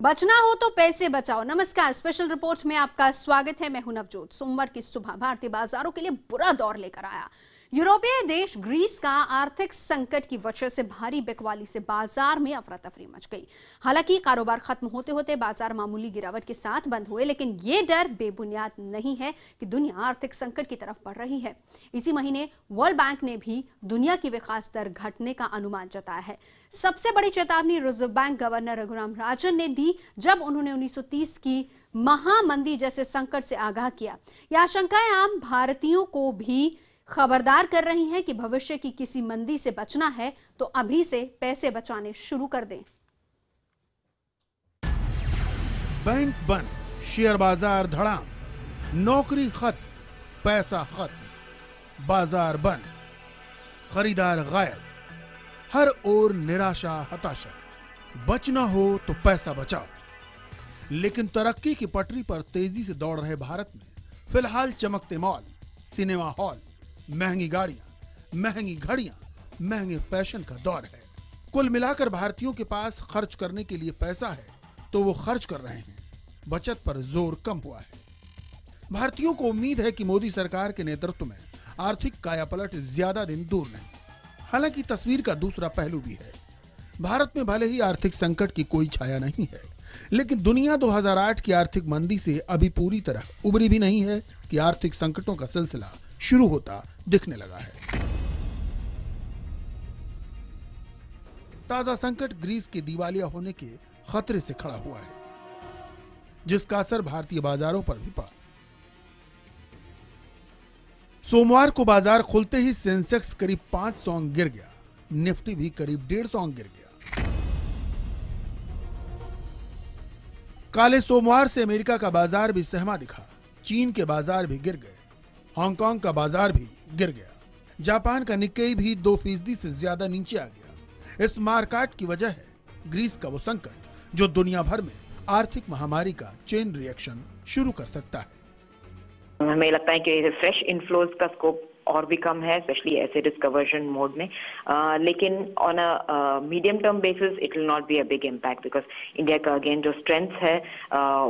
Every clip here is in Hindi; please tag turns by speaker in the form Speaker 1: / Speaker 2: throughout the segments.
Speaker 1: बचना हो तो पैसे बचाओ। नमस्कार, स्पेशल रिपोर्ट में आपका स्वागत है। मैं हूं नवजोत। सोमवार की सुबह भारतीय बाजारों के लिए बुरा दौर लेकर आया। यूरोपीय देश ग्रीस का आर्थिक संकट की वजह से भारी बिकवाली से बाजार में अफरा तफरी मच गई। हालांकि कारोबार खत्म होते होते बाजार मामूली गिरावट के साथ बंद हुए, लेकिन ये डर बेबुनियाद नहीं है कि दुनिया आर्थिक संकट की तरफ बढ़ रही है। इसी महीने वर्ल्ड बैंक ने भी दुनिया की विकास दर घटने का अनुमान जताया है। सबसे बड़ी चेतावनी reserve bank governor Raghuram Rajan ने दी, जब उन्होंने 1930 की महामंदी जैसे संकट से आगाह किया। यह आशंकाएं आम भारतीयों को भी खबरदार कर रही हैं कि भविष्य की किसी मंदी से बचना है तो अभी से पैसे बचाने शुरू कर दें।
Speaker 2: बैंक बंद, शेयर बाजार धड़ाम, नौकरी खत्म, पैसा खत्म, बाजार बंद, खरीदार गायब, हर ओर निराशा हताशा। बचना हो तो पैसा बचाओ। लेकिन तरक्की की पटरी पर तेजी से दौड़ रहे भारत में फिलहाल चमकते मॉल, सिनेमा हॉल, महंगी गाड़ियां, महंगी घड़ियां, महंगे फैशन का दौर है। कुल मिलाकर भारतीयों के पास खर्च करने के लिए पैसा है तो वो खर्च कर रहे हैं। बचत पर जोर कम हुआ है। भारतीयों को उम्मीद है कि मोदी सरकार के नेतृत्व में आर्थिक कायापलट ज्यादा दिन दूर नहीं। हालांकि तस्वीर का दूसरा पहलू भी है। भारत में भले ही आर्थिक संकट की कोई छाया नहीं है, लेकिन दुनिया 2008 की आर्थिक मंदी से अभी पूरी तरह उबरी भी नहीं है कि आर्थिक संकटों का सिलसिला शुरू होता दिखने लगा है। ताजा संकट ग्रीस के दिवालिया होने के खतरे से खड़ा हुआ है, जिसका असर भारतीय बाजारों पर भी पड़ा। सोमवार को बाजार खुलते ही सेंसेक्स करीब 500 अंक गिर गया, निफ्टी भी करीब 150 अंक गिर गया। काले सोमवार से अमेरिका का बाजार भी सहमा दिखा, चीन के बाजार भी गिर गए, हांगकांग का बाजार भी गिर गया। जापान का निक्केई भी 2% से ज्यादा नीचे आ गया। इस मारकाट की वजह है ग्रीस का वो संकट जो दुनिया भर में आर्थिक महामारी का चेन रिएक्शन शुरू कर सकता है।
Speaker 3: हमें लगता है कि फ्रेश इनफ्लोज का स्कोप और भी कम है, स्पेशली एसिड कन्वर्जन मोड में। लेकिन on a medium term basis it will not be a big impact, because India का अगेन जो स्ट्रेंथ है,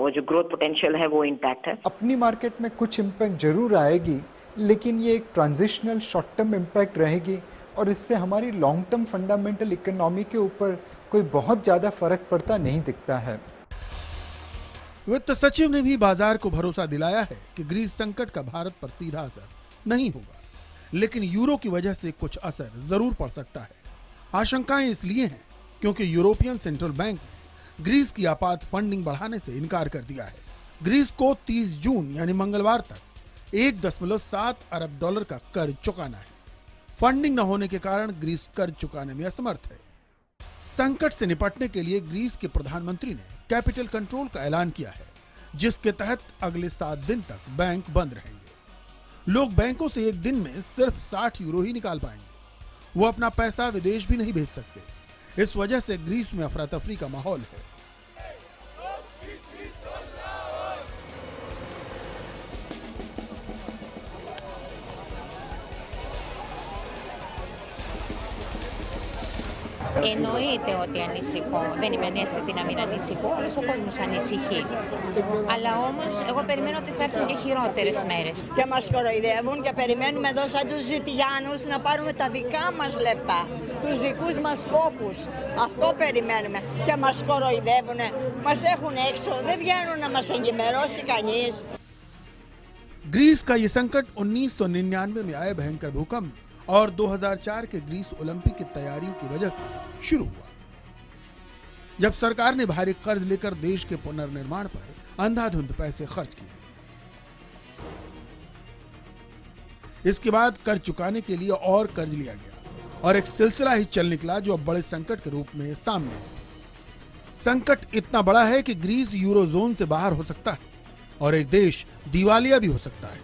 Speaker 3: वो जो ग्रोथ पोटेंशियल है, वो इंटैक्ट है।
Speaker 4: अपनी मार्केट में कुछ इम्पैक्ट जरूर आएगी, लेकिन ये एक ट्रांजिशनल शॉर्ट टर्म इम्पैक्ट रहेगी और इससे हमारी लॉन्ग टर्म फंडामेंटल इकोनॉमी के ऊपर कोई बहुत ज़्यादा फर्क पड़ता नहीं दिखता है।
Speaker 2: वित्त सचिव ने भी बाजार को भरोसा दिलाया है कि ग्रीस संकट का भारत पर सीधा असर नहीं होगा, लेकिन यूरो की वजह से कुछ असर जरूर पड़ सकता है। आशंकाएं इसलिए हैं क्योंकि यूरोपियन सेंट्रल बैंक ने ग्रीस की आपात फंडिंग बढ़ाने से इनकार कर दिया है। ग्रीस को 30 जून यानी मंगलवार तक 1.7 अरब डॉलर का कर्ज चुकाना है। फंडिंग न होने के कारण ग्रीस कर्ज चुकाने में असमर्थ है। संकट से निपटने के लिए ग्रीस के प्रधानमंत्री ने कैपिटल कंट्रोल का ऐलान किया है, जिसके तहत अगले 7 दिन तक बैंक बंद रहेंगे। लोग बैंकों से एक दिन में सिर्फ 60 यूरो ही निकाल पाएंगे। वो अपना पैसा विदेश भी नहीं भेज सकते। इस वजह से ग्रीस में अफरा तफरी का माहौल है।
Speaker 5: Εννοείται ότι ανησυχώ. Δεν είμαι ανέστητη να μην ανησυχώ, όλος ο κόσμος ανησυχεί. Αλλά όμως εγώ περιμένω ότι θα έρθουν και χειρότερες μέρες.
Speaker 6: Και μας κοροϊδεύουν και περιμένουμε εδώ σαν τους ζητιάνους να πάρουμε τα δικά μας λεφτά, τους δικούς μας κόπους. Αυτό περιμένουμε και μας κοροϊδεύουν, μας έχουν έξω, δεν βγαίνουν να μας ενημερώσει κανείς.
Speaker 2: ग्रीस का ये संकट 1999 में आए भयंकर भूकंप और 2004 के ग्रीस ओलंपिक की तैयारियों की वजह से शुरू हुआ, जब सरकार ने भारी कर्ज लेकर देश के पुनर्निर्माण पर अंधाधुंध पैसे खर्च किए। इसके बाद कर्ज चुकाने के लिए और कर्ज लिया गया और एक सिलसिला ही चल निकला जो अब बड़े संकट के रूप में सामने है। संकट इतना बड़ा है कि ग्रीस यूरोजोन से बाहर हो सकता है और एक देश दिवालिया भी हो सकता है।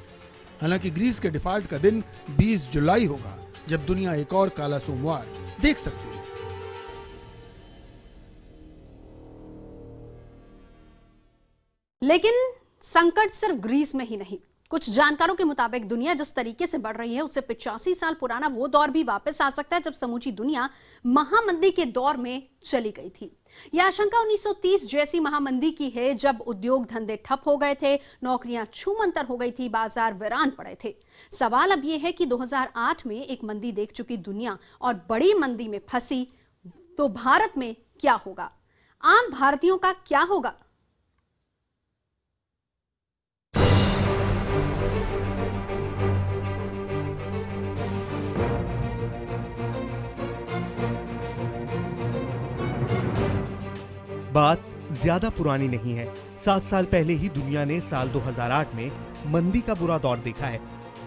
Speaker 2: हालांकि ग्रीस के डिफॉल्ट का दिन 20 जुलाई होगा, जब दुनिया एक और काला सोमवार देख सकती है।
Speaker 1: लेकिन संकट सिर्फ ग्रीस में ही नहीं, कुछ जानकारों के मुताबिक दुनिया जिस तरीके से बढ़ रही है उससे 85 साल पुराना वो दौर भी वापस आ सकता है जब समूची दुनिया महामंदी के दौर में चली गई थी। यह आशंका 1930 जैसी महामंदी की है, जब उद्योग धंधे ठप हो गए थे, नौकरियां छूमंतर हो गई थी, बाजार वीरान पड़े थे। सवाल अब यह है कि 2008 में एक मंदी देख चुकी दुनिया और बड़ी मंदी में फंसी तो भारत में क्या होगा? आम भारतीयों का क्या होगा?
Speaker 7: बात ज्यादा पुरानी नहीं है। 7 साल पहले ही दुनिया ने साल 2008 में मंदी का बुरा दौर देखा है।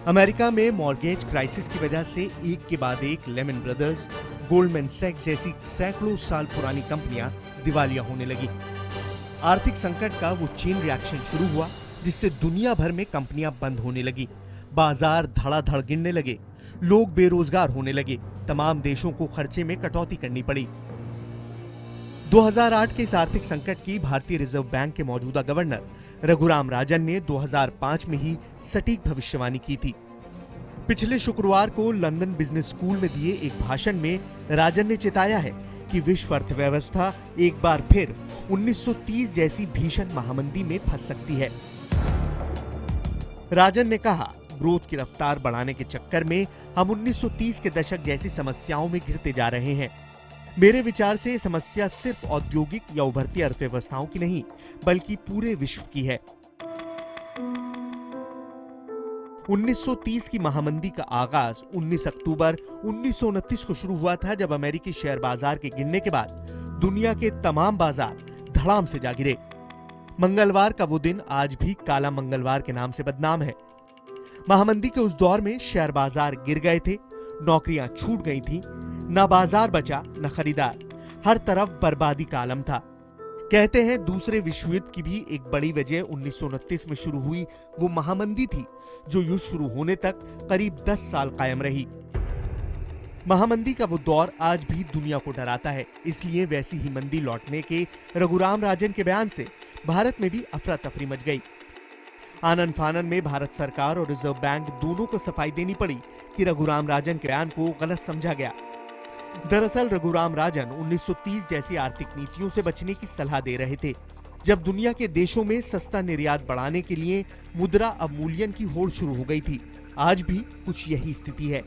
Speaker 7: अमेरिका में मॉर्गेज क्राइसिस की वजह से एक के बाद एक लेमन ब्रदर्स, गोल्डमैन सैक्स जैसी सैकड़ों साल पुरानी कंपनियां दिवालिया होने लगी। आर्थिक संकट का वो चेन रिएक्शन शुरू हुआ जिससे दुनिया भर में कंपनियां बंद होने लगी, बाजार धड़ाधड़ गिरने लगे, लोग बेरोजगार होने लगे, तमाम देशों को खर्चे में कटौती करनी पड़ी। 2008 के इस आर्थिक संकट की भारतीय रिजर्व बैंक के मौजूदा गवर्नर रघुराम राजन ने 2005 में ही सटीक भविष्यवाणी की थी। पिछले शुक्रवार को लंदन बिजनेस स्कूल में दिए एक भाषण में राजन ने चेताया है कि विश्व अर्थव्यवस्था एक बार फिर 1930 जैसी भीषण महामंदी में फंस सकती है। राजन ने कहा, ग्रोथ की रफ्तार बढ़ाने के चक्कर में हम 1930 के दशक जैसी समस्याओं में घिरते जा रहे हैं। मेरे विचार से समस्या सिर्फ औद्योगिक या उभरती अर्थव्यवस्थाओं की नहीं, बल्कि पूरे विश्व की है। 1930 की महामंदी का आगाज 19 अक्टूबर 1929 को शुरू हुआ था, जब अमेरिकी शेयर बाजार के गिरने के बाद दुनिया के तमाम बाजार धड़ाम से जा गिरे। मंगलवार का वो दिन आज भी काला मंगलवार के नाम से बदनाम है। महामंदी के उस दौर में शेयर बाजार गिर गए थे, नौकरियां छूट गई थी, न बाजार बचा न खरीदार, हर तरफ बर्बादी का आलम था। कहते हैं दूसरे विश्व युद्ध की भी एक बड़ी वजह 1929 में शुरू हुई वो महामंदी थी, जो युद्ध शुरू होने तक करीब 10 साल कायम रही। महामंदी का वो दौर आज भी दुनिया को डराता है, इसलिए वैसी ही मंदी लौटने के रघुराम राजन के बयान से भारत में भी अफरा तफरी मच गई। आनन फानन में भारत सरकार और रिजर्व बैंक दोनों को सफाई देनी पड़ी कि रघुराम राजन के बयान को गलत समझा गया। दरअसल रघुराम राजन 1930 जैसी आर्थिक नीतियों से बचने की सलाह दे रहे थे, जब दुनिया के देशों में सस्ता निर्यात बढ़ाने के लिए मुद्रा अवमूल्यन की होड़ शुरू हो गई थी। आज भी कुछ यही स्थिति है,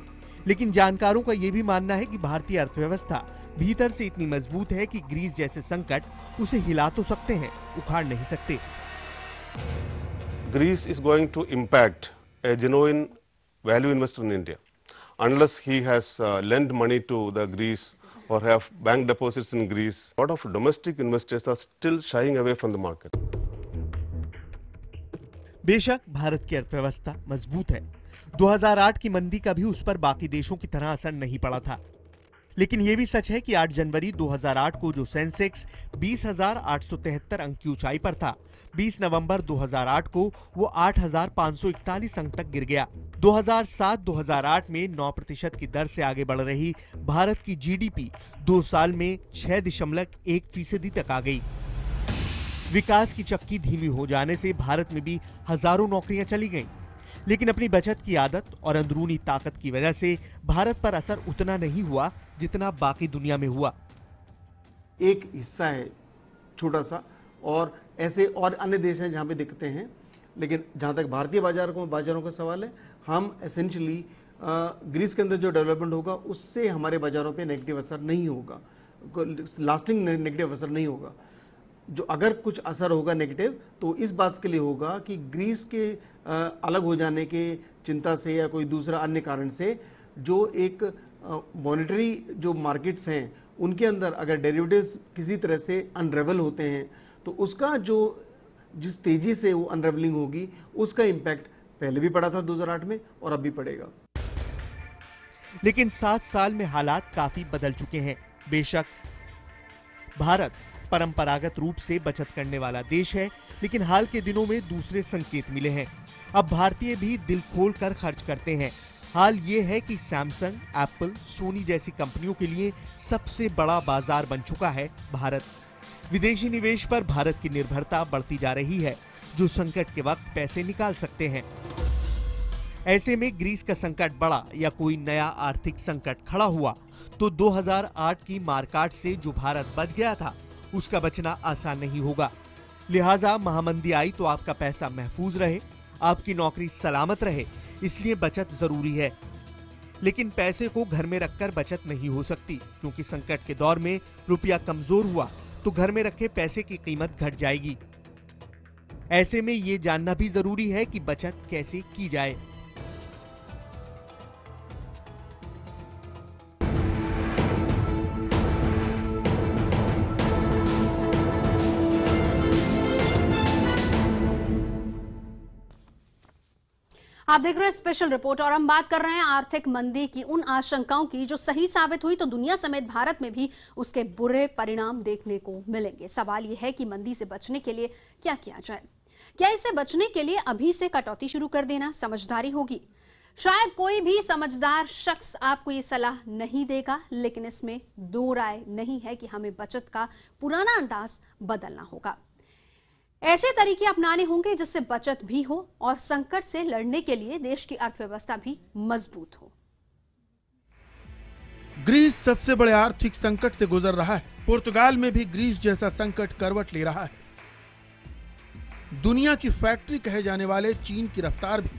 Speaker 7: लेकिन जानकारों का यह भी मानना है कि भारतीय अर्थव्यवस्था भीतर से इतनी मजबूत है कि ग्रीस जैसे संकट उसे हिला तो सकते हैं, उखाड़ नहीं सकते।
Speaker 8: Greece is going to impact a genuine value investor in India unless he has lent money to the Greece or have bank deposits in Greece. A lot of domestic investors are still shying away from the market.
Speaker 7: बेशक भारत की अर्थव्यवस्था मजबूत है। 2008 की मंदी का भी उस पर बाकी देशों की तरह असर नहीं पड़ा था, लेकिन यह भी सच है कि 8 जनवरी 2008 को जो सेंसेक्स 20,873 अंक की ऊंचाई पर था, 20 नवंबर 2008 को वो 8,541 अंक तक गिर गया। 2007-2008 में 9% की दर से आगे बढ़ रही भारत की जीडीपी 2 साल में 6.1% तक आ गई। विकास की चक्की धीमी हो जाने से भारत में भी हजारों नौकरियां चली गईं, लेकिन अपनी बचत की आदत और अंदरूनी ताकत की वजह से भारत पर असर उतना नहीं हुआ जितना बाकी दुनिया में हुआ।
Speaker 9: एक हिस्सा है छोटा सा, और ऐसे और अन्य देश हैं जहां पे दिखते हैं, लेकिन जहां तक भारतीय बाजारों का सवाल है, हम एसेंशियली ग्रीस के अंदर जो डेवलपमेंट होगा उससे हमारे बाजारों पे नेगेटिव असर नहीं होगा, लास्टिंग नेगेटिव असर नहीं होगा। जो अगर कुछ असर होगा नेगेटिव तो इस बात के लिए होगा कि ग्रीस के अलग हो जाने के चिंता से या कोई दूसरा अन्य कारण से जो एक मॉनेटरी जो मार्केट्स हैं उनके अंदर अगर डेरिवेटिव्स किसी तरह से अनरेवल होते हैं तो उसका जो जिस तेजी से वो अनरेवलिंग होगी उसका इम्पैक्ट पहले भी पड़ा था 2008 में और अब भी पड़ेगा।
Speaker 7: लेकिन 7 साल में हालात काफी बदल चुके हैं। बेशक भारत परंपरागत रूप से बचत करने वाला देश है, लेकिन हाल के दिनों में दूसरे संकेत मिले हैं। अब भारतीय भी दिल खोल कर खर्च करते हैं। हाल ये है कि सैमसंग, एप्पल, सोनी जैसी कंपनियों के लिए सबसे बड़ा बाजार बन चुका है भारत। विदेशी निवेश पर भारत की निर्भरता बढ़ती जा रही है, जो संकट के वक्त पैसे निकाल सकते हैं। ऐसे में ग्रीस का संकट बढ़ा या कोई नया आर्थिक संकट खड़ा हुआ तो 2008 की मारकाट से जो भारत बच गया था उसका बचना आसान नहीं होगा। लिहाजा महामंदी आई तो आपका पैसा महफूज रहे, आपकी नौकरी सलामत रहे, इसलिए बचत जरूरी है। लेकिन पैसे को घर में रखकर बचत नहीं हो सकती, क्योंकि संकट के दौर में रुपया कमजोर हुआ तो घर में रखे पैसे की कीमत घट जाएगी। ऐसे में ये जानना भी जरूरी है कि बचत कैसे की जाए।
Speaker 1: आप देख रहे हैं स्पेशल रिपोर्ट और हम बात कर रहे हैं आर्थिक मंदी की, उन आशंकाओं की जो सही साबित हुई तो दुनिया समेत भारत में भी उसके बुरे परिणाम देखने को मिलेंगे। सवाल यह है कि मंदी से बचने के लिए क्या किया जाए। क्या इससे बचने के लिए अभी से कटौती शुरू कर देना समझदारी होगी? शायद कोई भी समझदार शख्स आपको ये सलाह नहीं देगा, लेकिन इसमें दो राय नहीं है कि हमें बचत का पुराना अंदाज बदलना होगा। ऐसे तरीके अपनाने होंगे जिससे बचत भी हो और संकट से लड़ने के लिए देश की अर्थव्यवस्था भी मजबूत हो।
Speaker 2: ग्रीस सबसे बड़े आर्थिक संकट से गुजर रहा है। पुर्तगाल में भी ग्रीस जैसा संकट करवट ले रहा है। दुनिया की फैक्ट्री कहे जाने वाले चीन की रफ्तार भी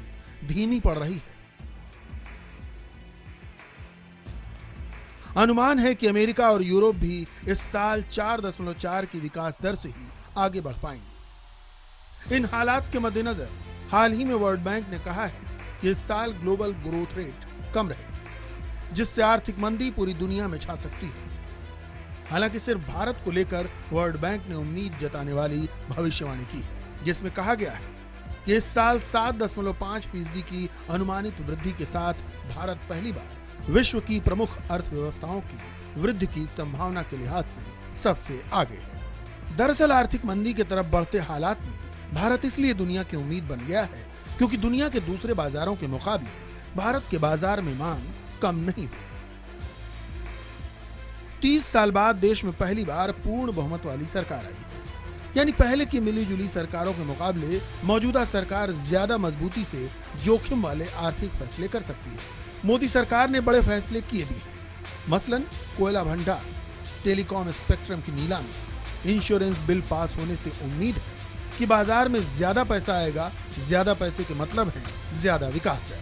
Speaker 2: धीमी पड़ रही है। अनुमान है कि अमेरिका और यूरोप भी इस साल 4.4 की विकास दर से ही आगे बढ़ पाएंगे। इन हालात के मद्देनजर हाल ही में वर्ल्ड बैंक ने कहा है कि इस साल ग्लोबल ग्रोथ रेट कम रहेगी, जिससे आर्थिक मंदी पूरी दुनिया में छा सकती है। हालांकि सिर्फ भारत को लेकर वर्ल्ड बैंक ने उम्मीद जताने वाली भविष्यवाणी की, जिसमें कहा गया है कि इस साल 7.5% की अनुमानित वृद्धि के साथ भारत पहली बार विश्व की प्रमुख अर्थव्यवस्थाओं की वृद्धि की संभावना के लिहाज से सबसे आगे है। दरअसल आर्थिक मंदी की तरफ बढ़ते हालात में भारत इसलिए दुनिया की उम्मीद बन गया है क्योंकि दुनिया के दूसरे बाजारों के मुकाबले भारत के बाजार में मांग कम नहीं हुई। 30 साल बाद देश में पहली बार पूर्ण बहुमत वाली सरकार आई है, यानी पहले की मिलीजुली सरकारों के मुकाबले मौजूदा सरकार ज्यादा मजबूती से जोखिम वाले आर्थिक फैसले कर सकती है। मोदी सरकार ने बड़े फैसले किए भी हैं, मसलन कोयला भंडार, टेलीकॉम स्पेक्ट्रम की नीलामी, इंश्योरेंस बिल पास होने से उम्मीद है कि बाजार में ज्यादा पैसा आएगा। ज्यादा पैसे के मतलब है ज्यादा विकास है।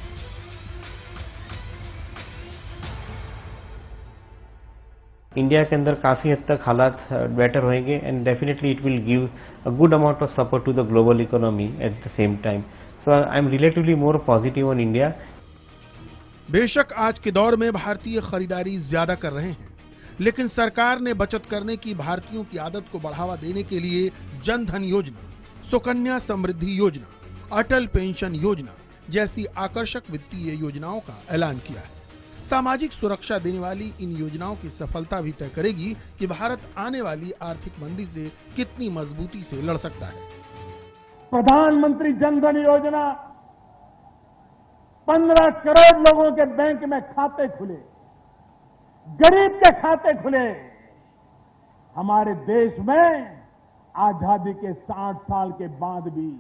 Speaker 10: इंडिया के अंदर काफी हद तक हालात बेटर होंगे and definitely it will give a good amount of support to the global economy at the same time. So I am relatively more positive on India.
Speaker 2: बेशक आज के दौर में भारतीय खरीदारी ज्यादा कर रहे हैं, लेकिन सरकार ने बचत करने की भारतीयों की आदत को बढ़ावा देने के लिए जन धन योजना, सुकन्या समृद्धि योजना, अटल पेंशन योजना जैसी आकर्षक वित्तीय योजनाओं का ऐलान किया है। सामाजिक सुरक्षा देने वाली इन योजनाओं की सफलता भी तय करेगी कि भारत आने वाली आर्थिक मंदी से कितनी मजबूती से लड़ सकता है।
Speaker 11: प्रधानमंत्री जन धन योजना 15 करोड़ लोगों के बैंक में खाते खुले, गरीब के खाते खुले। हमारे देश में आजादी के 60 साल के बाद भी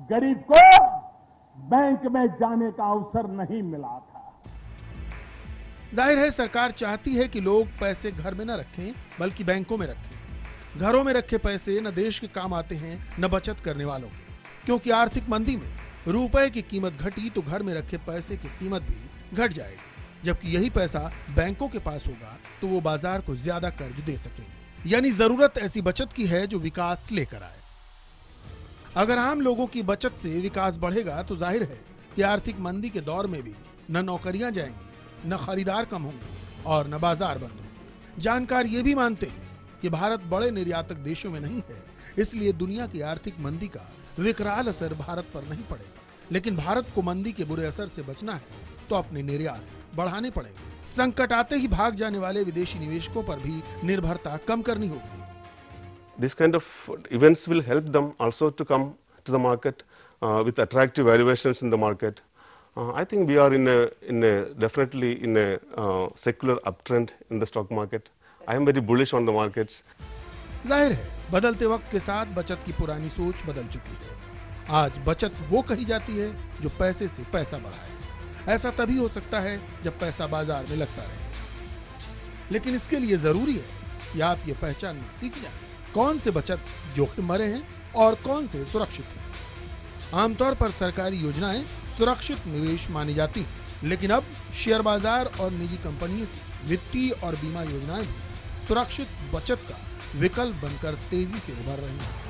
Speaker 11: गरीब को बैंक में जाने का अवसर नहीं मिला था।
Speaker 2: जाहिर है सरकार चाहती है कि लोग पैसे घर में न रखें बल्कि बैंकों में रखें। घरों में रखे पैसे न देश के काम आते हैं न बचत करने वालों के, क्योंकि आर्थिक मंदी में रुपए की कीमत घटी तो घर में रखे पैसे की कीमत भी घट जाएगी, जबकि यही पैसा बैंकों के पास होगा तो वो बाजार को ज्यादा कर्ज दे सकेंगे। यानी जरूरत ऐसी बचत की है जो विकास लेकर आए। अगर आम लोगों की बचत से विकास बढ़ेगा तो जाहिर है कि आर्थिक मंदी के दौर में भी न नौकरियां जाएंगी, न खरीदार कम होंगे और न बाजार बंद होंगे। जानकार ये भी मानते हैं कि भारत बड़े निर्यातक देशों में नहीं है, इसलिए दुनिया की आर्थिक मंदी का विकराल असर भारत पर नहीं पड़ेगा। लेकिन भारत को मंदी के बुरे असर से बचना है तो अपने निर्यात बढ़ाने पड़ेंगे। संकट आते ही भाग जाने वाले विदेशी निवेशकों पर भी निर्भरता कम करनी होगी।
Speaker 8: This kind of events will help them also to come to the market with attractive valuations in the market. I think we are definitely in a secular uptrend in the stock market. I am very bullish on the markets.
Speaker 2: जाहिर है बदलते वक्त के साथ बचत की पुरानी सोच बदल चुकी है। आज बचत वो कही जाती है जो पैसे से पैसा बढ़ाए। ऐसा तभी हो सकता है जब पैसा बाजार में लगता रहे, लेकिन इसके लिए जरूरी है कि आप ये पहचानना सीख जाएं कौन से बचत जोखिम भरे हैं और कौन से सुरक्षित हैं। आमतौर पर सरकारी योजनाएं सुरक्षित निवेश मानी जाती हैं, लेकिन अब शेयर बाजार और निजी कंपनियों की वित्तीय और बीमा योजनाएं भी सुरक्षित बचत का विकल्प बनकर तेजी से उभर रही हैं।